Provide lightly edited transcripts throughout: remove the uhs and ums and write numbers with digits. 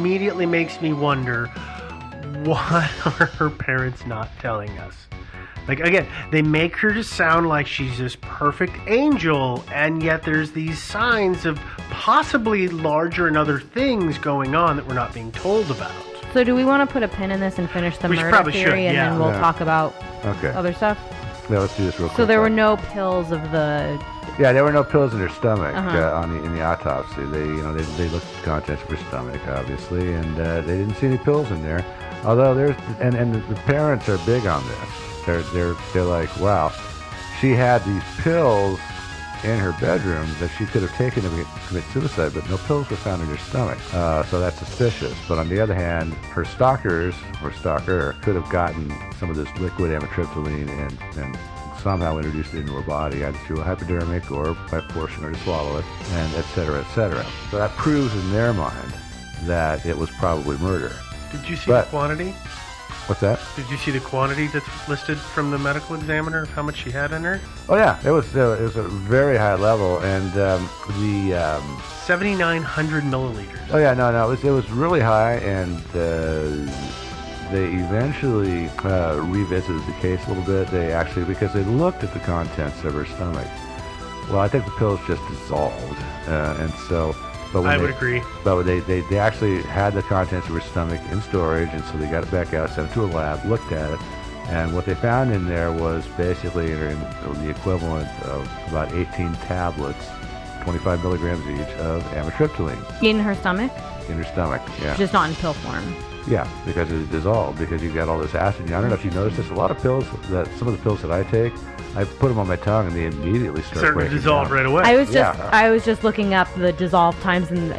immediately makes me wonder, what are her parents not telling us? Like, again, they make her to sound like she's this perfect angel, and yet there's these signs of possibly larger and other things going on that we're not being told about. So do we want to put a pin in this and finish the murder probably theory, and then we'll talk about other stuff? Yeah, let's do this real quick. So there were no pills of the... Yeah, there were no pills in her stomach in the autopsy. They looked at the contents of her stomach, obviously, and they didn't see any pills in there. Although there's and the parents are big on this. They're like, wow, she had these pills in her bedroom that she could have taken to commit suicide, but no pills were found in her stomach. So that's suspicious. But on the other hand, her stalker could have gotten some of this liquid amitriptyline and somehow introduced it into her body, either through a hypodermic or by forcing her to swallow it, and et cetera, et cetera. So that proves in their mind that it was probably murder. Did you see the quantity? What's that? Did you see the quantity that's listed from the medical examiner of how much she had in her? Oh yeah, it was a very high level, and the 7,900 milliliters. Oh yeah, no, it was really high, and they eventually revisited the case a little bit. Because they looked at the contents of her stomach. Well, I think the pills just dissolved, and so. I would agree. But they actually had the contents of her stomach in storage, and so they got it back out, sent it to a lab, looked at it, and what they found in there was basically the equivalent of about 18 tablets, 25 milligrams each, of amitriptyline. In her stomach? In her stomach, yeah. Just not in pill form. Yeah, because it dissolved, because you've got all this acid. I don't know if you noticed this, a lot of pills, some of the pills that I take, I put them on my tongue and they immediately start breaking dissolve down. right away. I was just looking up the dissolve times, and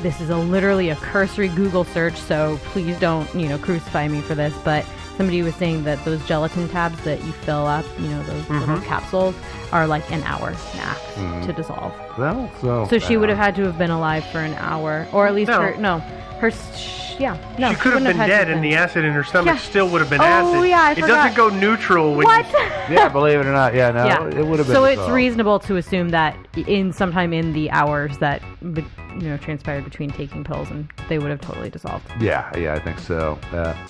this is literally a cursory Google search, so please don't crucify me for this, but somebody was saying that those gelatin tabs that you fill up, those little capsules, are like an hour max to dissolve. Well, so she would have had to have been alive for an hour, or at least she could have been dead, and the acid in her stomach still would have been acid. Oh yeah, I forgot. It doesn't go neutral when Yeah, believe it or not, it would have been. So dissolved. it's reasonable to assume that sometime in the hours that transpired between taking pills, and they would have totally dissolved. Yeah, I think so.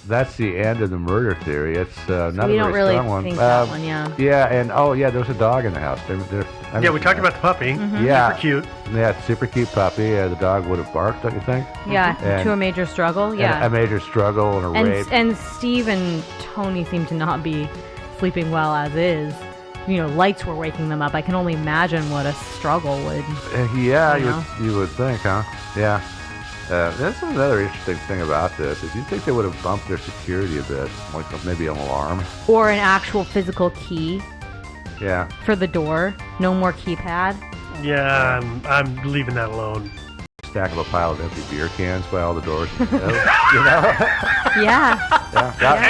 That's the end of the murder theory. It's not we a don't very really strong one. think that one, yeah. Yeah, and there was a dog in the house. We talked about the puppy. Mm-hmm. Yeah, super cute. Yeah, super cute puppy. The dog would have barked, don't you think? Yeah, to a major struggle. Yeah, a major struggle and a rape. And Steve and Tony seem to not be sleeping well as is. Lights were waking them up. I can only imagine what a struggle would. You would think, huh? Yeah. That's another interesting thing about this is you'd think they would have bumped their security a bit, like maybe an alarm or an actual physical key. Yeah. For the door, no more keypad. Yeah, I'm leaving that alone. Stack of a pile of empty beer cans by all the doors. Yeah.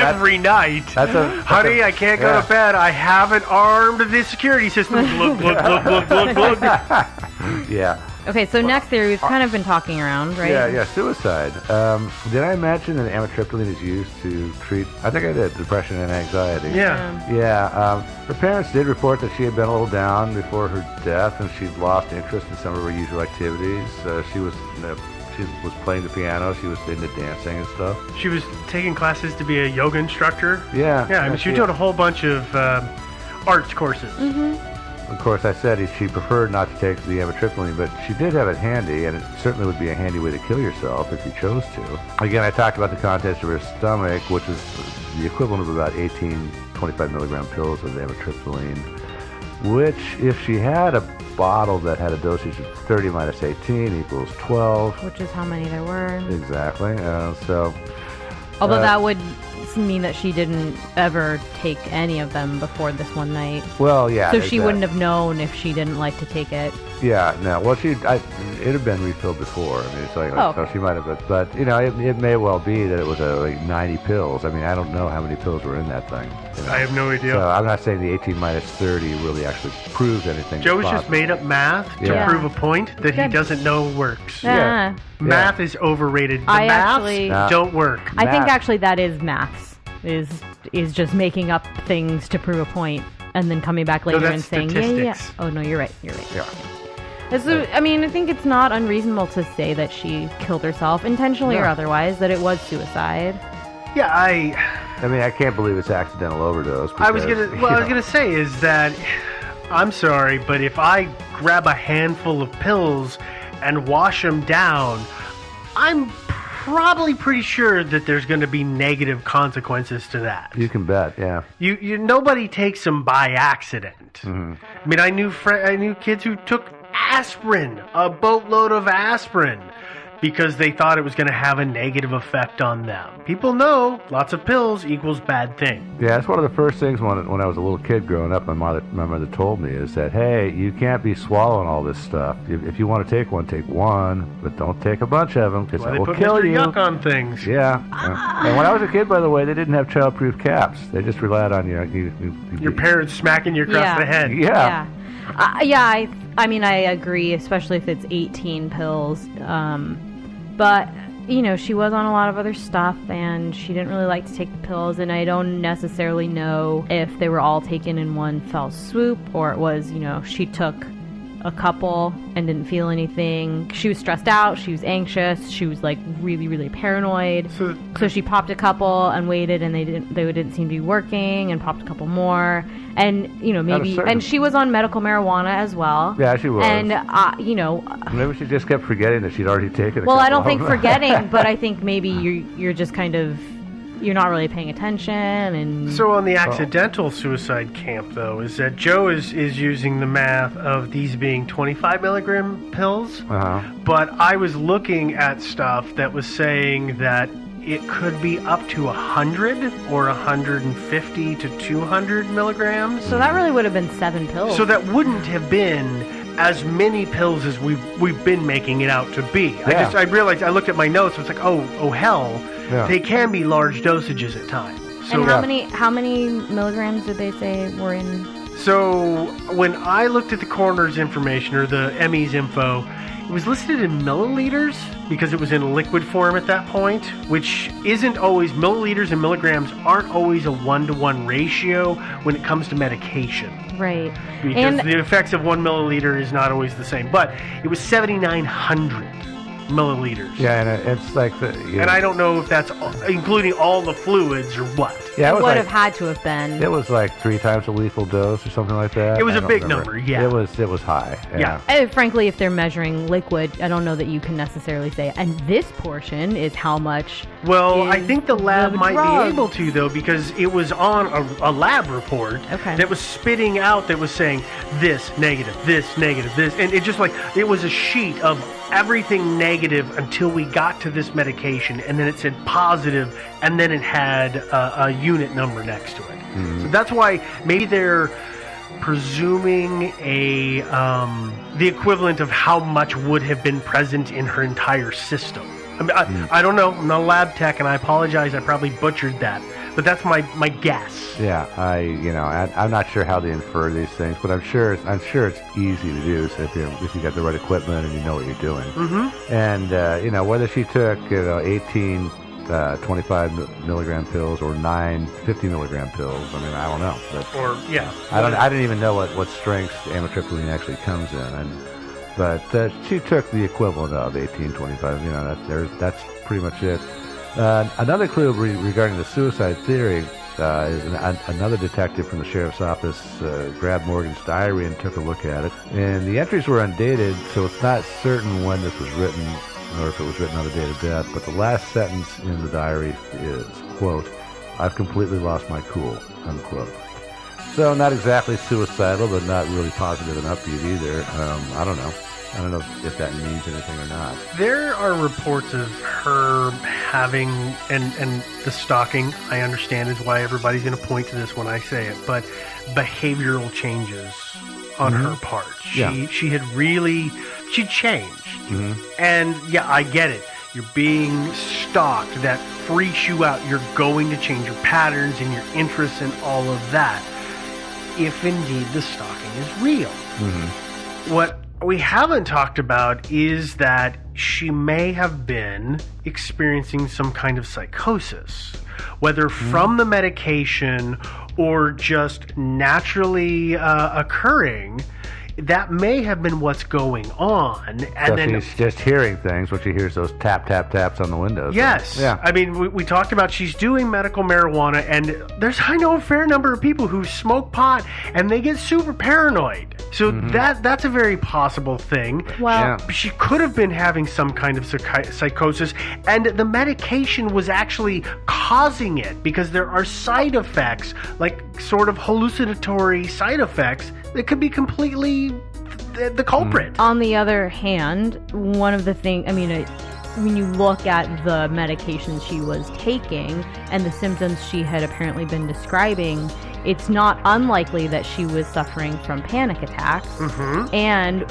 Every night. Honey, I can't go to bed. I haven't armed the security system. Look. Yeah. Okay, so next theory, we've kind of been talking around, right? Yeah, suicide. Did I mention that amitriptyline is used to treat, I think I did, depression and anxiety? Yeah. Her parents did report that she had been a little down before her death, and she'd lost interest in some of her usual activities. She was playing the piano, she was into dancing and stuff. She was taking classes to be a yoga instructor. Yeah. Yeah, I mean, she was doing a whole bunch of arts courses. Mm-hmm. Of course, I said she preferred not to take the amitriptyline, but she did have it handy, and it certainly would be a handy way to kill yourself if you chose to. Again, I talked about the contents of her stomach, which is the equivalent of about 18 25 milligram pills of amitriptyline, which, if she had a bottle that had a dosage of 30 minus 18 equals 12. Which is how many there were. Exactly. Although that would mean that she didn't ever take any of them before this one night. Well, yeah. So she wouldn't have known if she didn't like to take it. Yeah, no. Well, it had been refilled before. I mean, it's like, so she might have, but it may well be that it was like 90 pills. I mean, I don't know how many pills were in that thing. I have no idea. So I'm not saying the 18 minus 30 really actually proves anything. Joe's just made up math to prove a point that he doesn't know works. Yeah. Math is overrated. The maths don't work. I think actually that is maths. Is just making up things to prove a point and then coming back later and saying, statistics. Oh, no, you're right. Yeah. I mean, I think it's not unreasonable to say that she killed herself, intentionally or otherwise, that it was suicide. Yeah, I mean, I can't believe it's accidental overdose. Because, I was gonna say is that I'm sorry, but if I grab a handful of pills and wash them down, I'm probably pretty sure that there's going to be negative consequences to that. You can bet, yeah. You nobody takes them by accident. Mm-hmm. I mean, I knew kids who took aspirin, a boatload of aspirin, because they thought it was going to have a negative effect on them. People know lots of pills equals bad thing. Yeah, that's one of the first things when I was a little kid growing up, my mother told me is that, hey, you can't be swallowing all this stuff. If you want to take one, take one, but don't take a bunch of them because it will kill you. Yuck on things. Yeah. And when I was a kid, by the way, they didn't have childproof caps. They just relied on your parents smacking you across the head. Yeah. I mean, I agree, especially if it's 18 pills. But, you know, she was on a lot of other stuff, and she didn't really like to take the pills, and I don't necessarily know if they were all taken in one fell swoop, or it was, you know, she took a couple and didn't feel anything. She was stressed out, she was anxious, she was like really, really paranoid. So she popped a couple and waited, and they didn't seem to be working, and popped a couple more. And, you know, and she was on medical marijuana as well. Yeah, she was. And, you know, maybe she just kept forgetting that she'd already taken a well, couple. I don't think forgetting, but I think maybe you're just kind of, you're not really paying attention. And so on the accidental suicide camp, though, is that Joe is using the math of these being 25 milligram pills. But I was looking at stuff that was saying that it could be up to 100 or 150 to 200 milligrams. So that really would have been 7 pills. So that wouldn't have been as many pills as we've been making it out to be. Yeah. I realized, I looked at my notes, I was like, oh hell, they can be large dosages at times. So, and how many milligrams did they say were in? So when I looked at the coroner's information, or the ME's info, it was listed in milliliters because it was in liquid form at that point, which isn't always, milliliters and milligrams aren't always a 1-to-1 ratio when it comes to medication. Right. Because the effects of 1 milliliter is not always the same. But it was 7,900 milliliters. Yeah, and it's like and I don't know if that's including all the fluids or what. Yeah, it would have had to have been. It was like 3 times a lethal dose or something like that. It was a big number, yeah. It was high. Yeah. Frankly, if they're measuring liquid, I don't know that you can necessarily say, and this portion is how much. Well, I think the lab might be able to, though, because it was on a lab report that was spitting out, that was saying this negative, this, and it just it was a sheet of everything negative until we got to this medication, and then it said positive, and then it had a unit number next to it. Mm-hmm. So that's why maybe they're presuming the equivalent of how much would have been present in her entire system. I don't know. I'm not a lab tech, and I apologize. I probably butchered that, but that's my guess. Yeah, I'm not sure how they infer these things, but I'm sure it's easy to do. So if you got the right equipment and you know what you're doing, and whether she took 18 25 milligram pills or 9 50 milligram pills, I mean, I don't know. But I didn't even know what strengths amitriptyline actually comes in, but she took the equivalent of 18, 25. That's pretty much it. Another clue regarding the suicide theory is another detective from the sheriff's office grabbed Morgan's diary and took a look at it. And the entries were undated, so it's not certain when this was written or if it was written on the date of death. But the last sentence in the diary is, quote, "I've completely lost my cool," unquote. So not exactly suicidal, but not really positive and upbeat either. I don't know. I don't know if that means anything or not. There are reports of her having, and the stalking, I understand, is why everybody's going to point to this when I say it, but behavioral changes on her part. She changed. Mm-hmm. And yeah, I get it. You're being stalked. That freaks you out. You're going to change your patterns and your interests and all of that, if indeed the stalking is real. Mm-hmm. What we haven't talked about is that she may have been experiencing some kind of psychosis, whether from the medication or just naturally occurring. that may have been what's going on. And So then she's just hearing things when she hears those tap, tap, taps on the windows. yes. Yeah. I mean, we talked about she's doing medical marijuana, and I know a fair number of people who smoke pot and they get super paranoid. So that's a very possible thing. Well, She could have been having some kind of psychosis, and the medication was actually causing it because there are side effects, like sort of hallucinatory side effects, that could be completely the culprit. on the other hand, one of the things, I mean, when you look at the medications she was taking and the symptoms she had apparently been describing, it's not unlikely that she was suffering from panic attacks. And,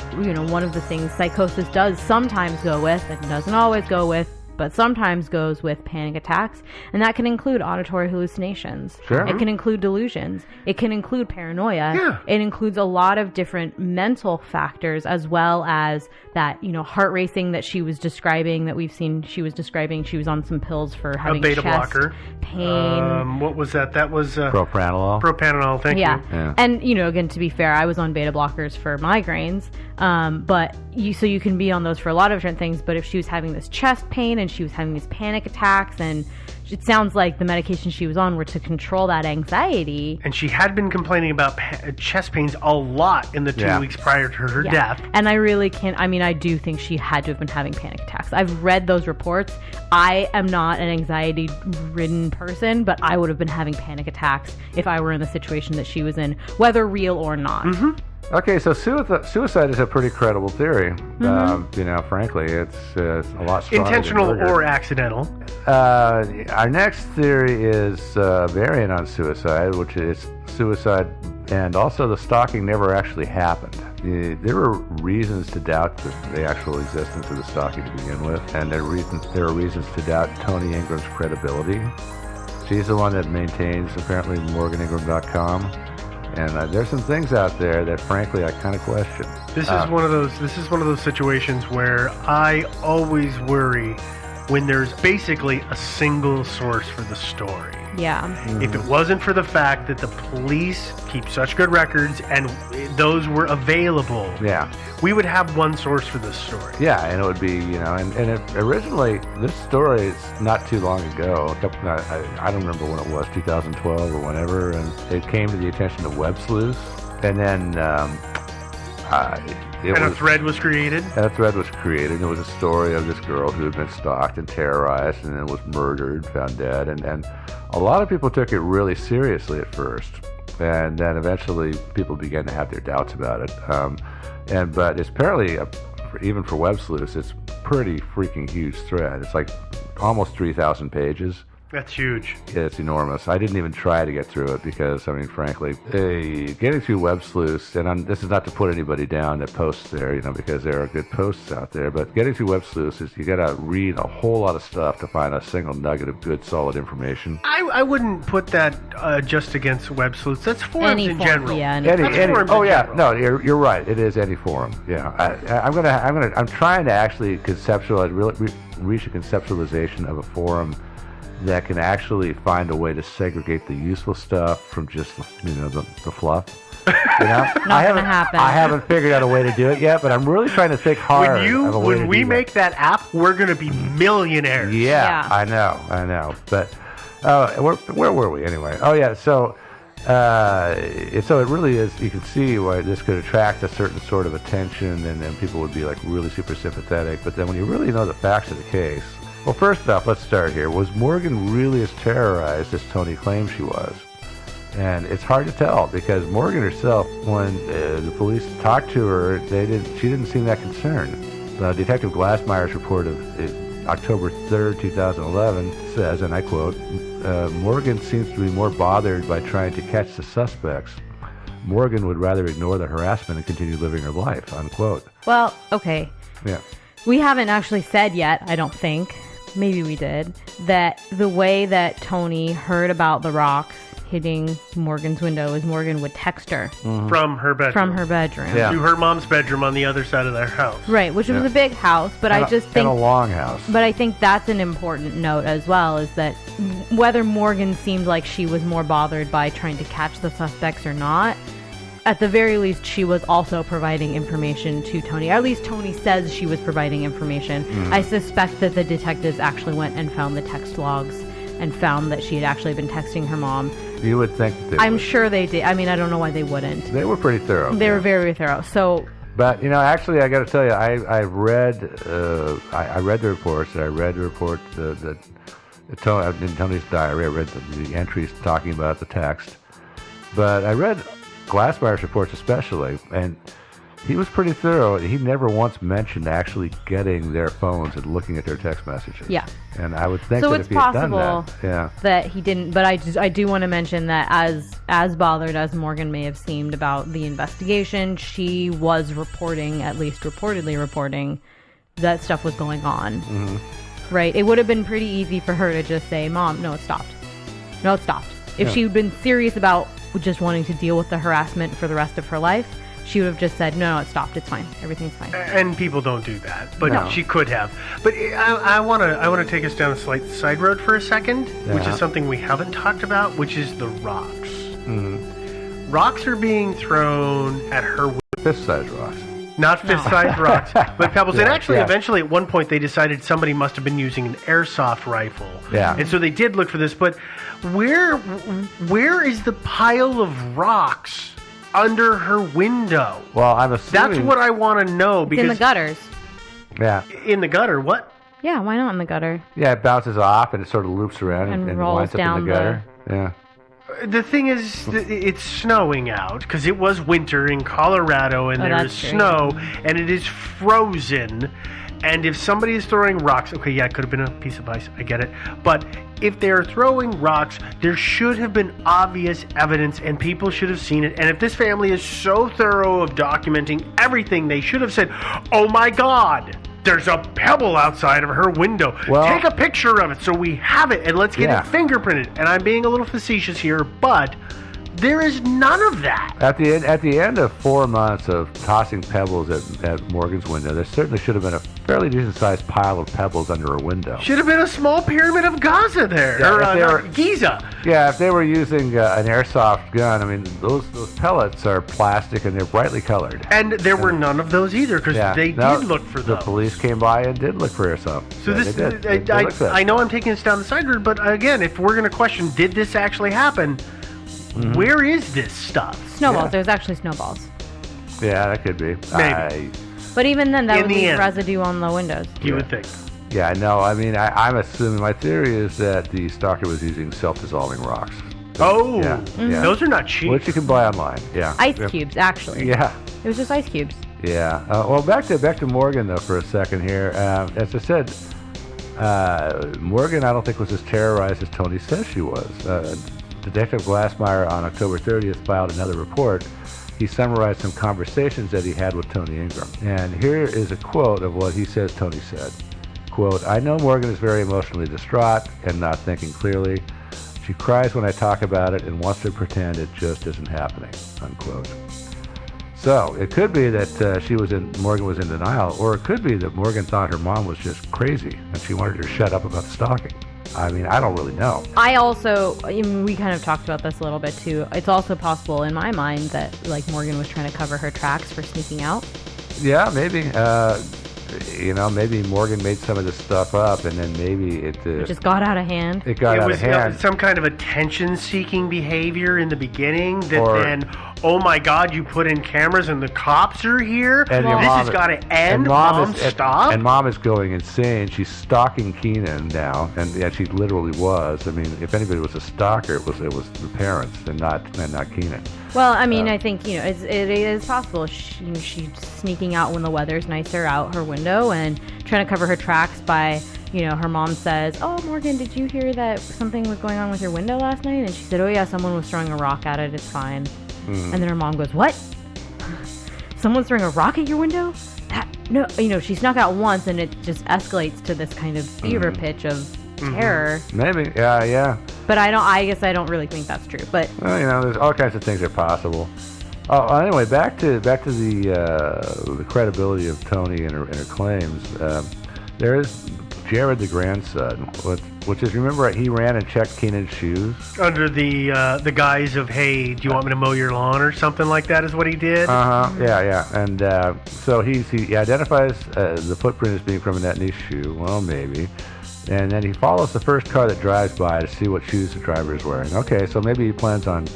one of the things psychosis does sometimes go with, and doesn't always go with, but sometimes goes with panic attacks, and that can include auditory hallucinations. Sure. It can include delusions. It can include paranoia. Yeah. It includes a lot of different mental factors, as well as that, heart racing that she was describing, that we've seen she was describing. She was on some pills for having beta chest blocker. pain. What was that? That was Propranolol. propranolol. Thank you. Yeah. And, again, to be fair, I was on beta blockers for migraines. But you can be on those for a lot of different things. But if she was having this chest pain and she was having these panic attacks, and it sounds like the medication she was on were to control that anxiety. And she had been complaining about chest pains a lot in the 2 weeks prior to her death. And I really can't, I do think she had to have been having panic attacks. I've read those reports. I am not an anxiety-ridden person, but I would have been having panic attacks if I were in the situation that she was in, whether real or not. Okay, so suicide is a pretty credible theory. Frankly, it's a lot stronger Intentional than murder. or accidental. Our next theory is a variant on suicide, which is suicide, and also the stalking never actually happened. There were reasons to doubt the actual existence of the stalking to begin with, and there are reasons to doubt Tony Ingram's credibility. She's the one that maintains, apparently, morganingram.com. And there's some things out there that, frankly, I kind of question. This is one of those situations where I always worry when there's basically a single source for the story. Yeah. If it wasn't for the fact that the police keep such good records and those were available, we would have one source for this story. Yeah, and it would be, originally, this story is not too long ago. I don't remember when it was, 2012 or whenever, and it came to the attention of web sleuths, and then a thread was created. And a thread was created. It was a story of this girl who had been stalked and terrorized and then was murdered, found dead. And a lot of people took it really seriously at first. And then eventually people began to have their doubts about it. But it's apparently, even for web sleuths, it's pretty freaking huge thread. It's like almost 3,000 pages. That's huge. It's enormous. I didn't even try to get through it because, frankly, getting through web sleuths, and this is not to put anybody down that posts there, because there are good posts out there, but getting through web sleuths is you got to read a whole lot of stuff to find a single nugget of good, solid information. I wouldn't put that just against web sleuths. That's forums in general. Yeah, You're right. It is any forum. Yeah, I'm trying to actually reach a conceptualization of a forum that can actually find a way to segregate the useful stuff from just the fluff. Not gonna happen. I haven't figured out a way to do it yet, but I'm really trying to think hard. When we make that app, we're gonna be millionaires. Yeah. I know. But where were we anyway? Oh yeah, so it really is. You can see why this could attract a certain sort of attention, and then people would be like really super sympathetic. But then when you really know the facts of the case. Well, first off, let's start here. Was Morgan really as terrorized as Tony claimed she was? And it's hard to tell because Morgan herself, when the police talked to her, she didn't seem that concerned. Detective Glassmeyer's report of October 3rd, 2011 says, and I quote, Morgan seems to be more bothered by trying to catch the suspects. Morgan would rather ignore the harassment and continue living her life, unquote. Well, okay. Yeah. We haven't actually said yet, I don't think, maybe we did, that the way that Tony heard about the rocks hitting Morgan's window is Morgan would text her. From her bedroom. Yeah. To her mom's bedroom on the other side of their house. Right, which was a big house, but I just think... And a long house. But I think that's an important note as well, is that whether Morgan seemed like she was more bothered by trying to catch the suspects or not, at the very least, she was also providing information to Tony. At least Tony says she was providing information. I suspect that the detectives actually went and found the text logs and found that she had actually been texting her mom. You would think that I'm sure they did. I mean, I don't know why they wouldn't. They were pretty thorough. They were very thorough. So, but actually, I got to tell you, I read the reports. And I read the report that in Tony's diary. I read the entries talking about the text. But I read Glassmeyer's reports especially, and he was pretty thorough. He never once mentioned actually getting their phones and looking at their text messages. Yeah. And I would think so that it's if he had done possible that he didn't. But I do want to mention that as bothered as Morgan may have seemed about the investigation, she was reporting, at least reportedly reporting, that stuff was going on. Mm-hmm. Right? It would have been pretty easy for her to just say, "Mom, no, it stopped. No, it stopped." If she'd been serious about just wanting to deal with the harassment for the rest of her life, she would have just said, no, it stopped. It's fine. Everything's fine. And people don't do that, but she could have. But I want to take us down a slight side road for a second, which is something we haven't talked about, which is the rocks. Mm-hmm. Rocks are being thrown at her. Fist-sized rocks. Not fist-sized rocks, but pebbles. And actually, eventually, at one point, they decided somebody must have been using an airsoft rifle. Yeah. And so they did look for this. But where is the pile of rocks under her window? Well, I'm assuming... That's what I want to know. Because in the gutters. Yeah. In the gutter, what? Yeah, why not in the gutter? Yeah, it bounces off and it sort of loops around and rolls winds up down in the gutter. Yeah. The thing is, it's snowing out because it was winter in Colorado and there is snow and it is frozen. And if somebody is throwing rocks, okay, yeah, it could have been a piece of ice, I get it. But if they're throwing rocks, there should have been obvious evidence and people should have seen it. And if this family is so thorough of documenting everything, they should have said, oh my God, there's a pebble outside of her window. Well, take a picture of it so we have it and let's get it fingerprinted. And I'm being a little facetious here, but there is none of that. At the end of 4 months of tossing pebbles at Morgan's window, there certainly should have been a fairly decent-sized pile of pebbles under her window. Should have been a small pyramid of Gaza there, or Giza. Yeah, if they were using an airsoft gun, I mean, those pellets are plastic and they're brightly colored. And there were none of those either, because they did look for those. The police came by and did look for airsoft. So I know I'm taking this down the side road, but again, if we're going to question, did this actually happen? Mm-hmm. Where is this stuff? Snowballs. There's actually snowballs. Yeah, that could be. Maybe. But even then, that would leave residue on the windows. You would think. Yeah, no, I mean, I'm assuming, my theory is that the stalker was using self-dissolving rocks. Those are not cheap. Which you can buy online, Ice cubes, actually. Yeah. It was just ice cubes. Yeah. Well, back to Morgan, though, for a second here. As I said, Morgan, I don't think was as terrorized as Tony says she was. Detective Glassmeyer on October 30th filed another report. He summarized some conversations that he had with Tony Ingram. And here is a quote of what he says Tony said. Quote, I know Morgan is very emotionally distraught and not thinking clearly. She cries when I talk about it and wants to pretend it just isn't happening, unquote. So it could be that Morgan was in denial, or it could be that Morgan thought her mom was just crazy and she wanted her to shut up about the stalking. I mean, I don't really know. We kind of talked about this a little bit too. It's also possible in my mind that like Morgan was trying to cover her tracks for sneaking out. Yeah, maybe. Maybe Morgan made some of this stuff up, and then maybe it just got out of hand. It got out of hand. It was some kind of attention-seeking behavior in the beginning then, oh my God, you put in cameras and the cops are here. And this has got to end. Mom, stop. And Mom is going insane. She's stalking Keenan now, and she literally was. I mean, if anybody was a stalker, it was the parents, and not Keenan. Well, I mean, I think it is possible. She's sneaking out when the weather's nicer out her window and trying to cover her tracks by, her mom says, "Oh, Morgan, did you hear that something was going on with your window last night?" And she said, "Oh yeah, someone was throwing a rock at it. It's fine." And then her mom goes, "What? Someone's throwing a rock at your window?" No, she snuck out once, and it just escalates to this kind of fever pitch of terror. Maybe, yeah. But I guess I don't really think that's true. But there's all kinds of things that are possible. Oh, anyway, back to the credibility of Tony and her claims. There is Jared, the grandson. which is, remember, he ran and checked Keenan's shoes. Under the guise of, hey, do you want me to mow your lawn or something like that is what he did? Yeah. And so he identifies the footprint as being from Annette Nee's shoe. Well, maybe. And then he follows the first car that drives by to see what shoes the driver is wearing. Okay, so maybe he plans on